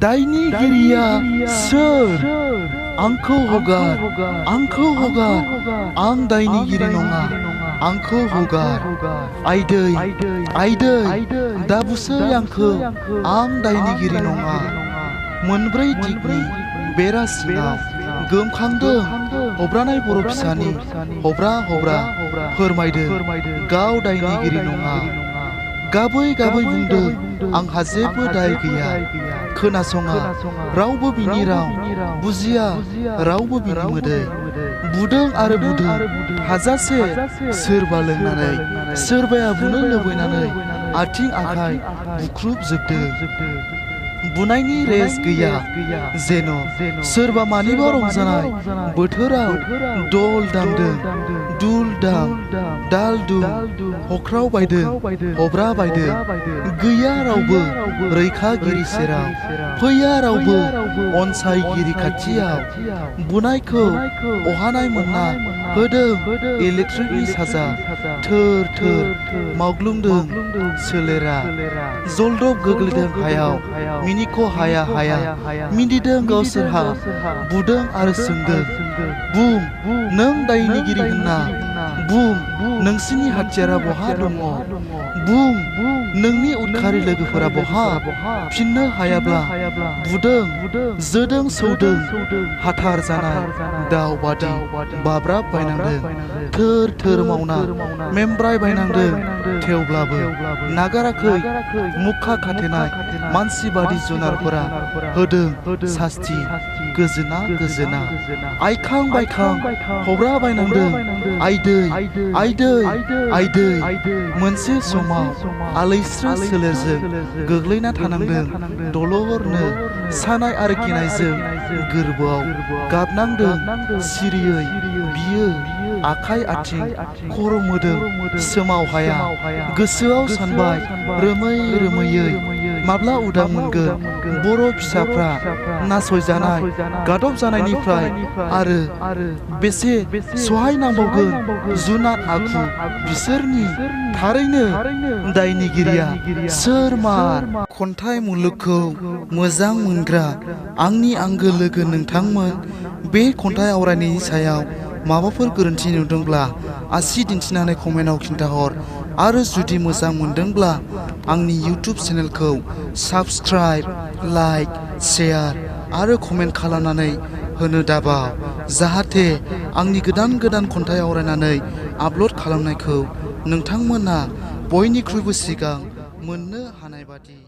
दायनिगिरिया सोर? आंखौ हगार, आंखौ हगार, आं दायनिगिरि नङा, आंखौ हगार। आइदै, आइदै, दाबुसै आंखौ, आं दायनिगिरि नङा। मोनब्रै दिगनि बेरा सिङाव गोमखांदों हब्रानाय बर' फिसानि हब्रा हब्रा फोरमायदों गाव दायनिगिरि नङा। गाबै गाबै बुंदों आंहा जेबो दाय गैया। खोनासङा रावबो बिनि राव, बुजिया रावबो बिनि मोदै। बुदों आरो बुदों हाजासे, सोरबा लोंनानै, सोरबाया बुनो लुबैनानै आथिं आखाइ बुख्रुबजोबदों। बुनायनि रेस गैया जेन' सोरबा मानिबा रंजानाय बोथोराव दल दामदों दुल दाम, दाल दुम, हख्राव बायदों हब्रा बायदों। गैया रावबो रैखागिरि सेराव, फैया रावबो अनसायगिरि खाथियाव। बुनायखौ अहानाय मोनना होदों इलेक्ट्रिकनि साजा, थोर थोर मावग्लुंदों सोलेरा। जलदब गोग्लैदों हायाव, मिनिख' हाया हाया मिनिदों गावसोरहा। बुदों आरो सोंदों बुं नों दायनिगिरि होनना, बुं नोंसिनि हाथियारा बहा दङ? बुं नोंनि उदखारि लोगोफोरा बहा? फिननो हायाब्ला बुदों जोदों सौदों हाथार जानाय दाउ बादि बाब्राब बायनांदों। थोर थोर मावना मेमब्राय बायनांदों, थेवब्लाबो नागाराखै मुखा खाथेनाय मानसि बादि जुनारफोरा होदों सास्ति गोजोना गोजोना। आइखां बायखां हब्रा बायनांदों आइदै, आइदै, आइदै। मोनसे समाव आलैस्रो सोलेरजों गोग्लैना थानांदों दलरनो। सानाय आरो गिनायजों गोरबोआव गाबनांदों सिरियै बियो। आखाइ आथिं खर' मोदोम सोमाव हाया, गोसोआव सानबाय रोमै रोमैयै माब्ला उदां मोनगोन बर' फिसाफ्रा नासयजानाय गादब जानायनिफ्राय, आरो बेसे सहायनांबावगोन जुनाद आखु बिसोरनि। थारैनो दायनिगिरिया सोरमार? खन्थाइ मुलुगखौ मोजां मोनग्रा आंनि आंगो लोगो नोंथांमोन, बे खन्थाइ आवरायनायनि सायाव माबाफोर गोरोन्थि नुदोंब्ला आसि दिन्थिनानै कमेन्टआव खिन्थाहर। आरो जुदि मोजां मोनदोंब्ला आंनि इउटुब चेनेलखौ साबस्क्राइब, लाइक, शेयार आरो कमेन्ट खालामनानै होनो दाबाव, जाहाथे आंनि गोदान गोदान खन्थाइ आवरायनानै आपल'ड खालामनायखौ नोंथांमोना बयनिख्रुइबो सिगां मोननो हानाय बादि।